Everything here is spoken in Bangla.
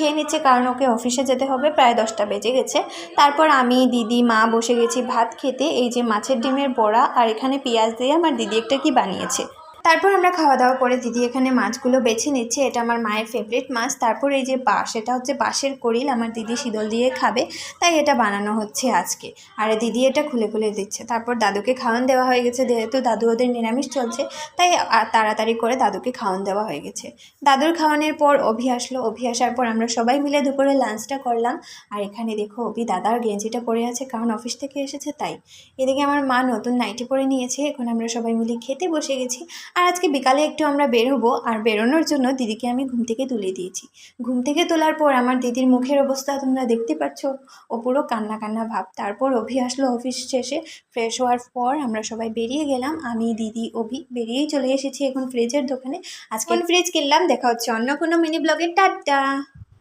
খেয়ে নিচ্ছে, কারণ ওকে অফিসে যেতে হবে, প্রায় 10টা বেজে গেছে। তারপর আমি, দিদি, মা বসে গেছি ভাত খেতে। এই যে মাছের ডিমের বড়া আর এখানে পেঁয়াজ দিয়ে আমার দিদি একটা কি বানিয়েছে। তারপর আমরা খাওয়া দাওয়া করে দিদি এখানে মাছগুলো বেছে নিচ্ছে। এটা আমার মায়ের ফেভারিট মাছ। তারপর এই যে বাঁশ, এটা হচ্ছে বাঁশের কড়িল, আমার দিদি শীতল দিয়ে খাবে, তাই এটা বানানো হচ্ছে আজকে। আর দিদি এটা খুলে খুলে দিচ্ছে। তারপর দাদুকে খাওয়ান দেওয়া হয়ে গেছে, যেহেতু দাদু ওদের নিরামিষ চলছে, তাই তাড়াতাড়ি করে দাদুকে খাওয়ান দেওয়া হয়ে গেছে। দাদুর খাওয়ানোর পর অভি আসলো। অভি আসার পর আমরা সবাই মিলে দুপুরে লাঞ্চটা করলাম। আর এখানে দেখো অভি দাদার গেঞ্জিটা পরে আছে, কারণ অফিস থেকে এসেছে তাই। এদিকে আমার মা নতুন নাইটি পরে নিয়েছে। এখন আমরা সবাই মিলে খেতে বসে গেছি। আর আজকে বিকালে একটু আমরা বের হবো, আর বেরোনোর জন্য দিদিকে আমি ঘুম থেকে তুলে দিয়েছি। ঘুম থেকে তোলার পর আমার দিদির মুখের অবস্থা তোমরা দেখতে পাচ্ছ, ও পুরো কান্না কান্না ভাব। তারপর অভি আসলো অফিস শেষে, ফ্রেশ হওয়ার পর আমরা সবাই বেরিয়ে গেলাম। আমি, দিদি, অভি বেরিয়েই চলে এসেছি এখন ফ্রিজের দোকানে। আজকে ফ্রিজ কিনলাম। দেখা হচ্ছে অন্য কোনো মিনি ব্লগে। টাটা।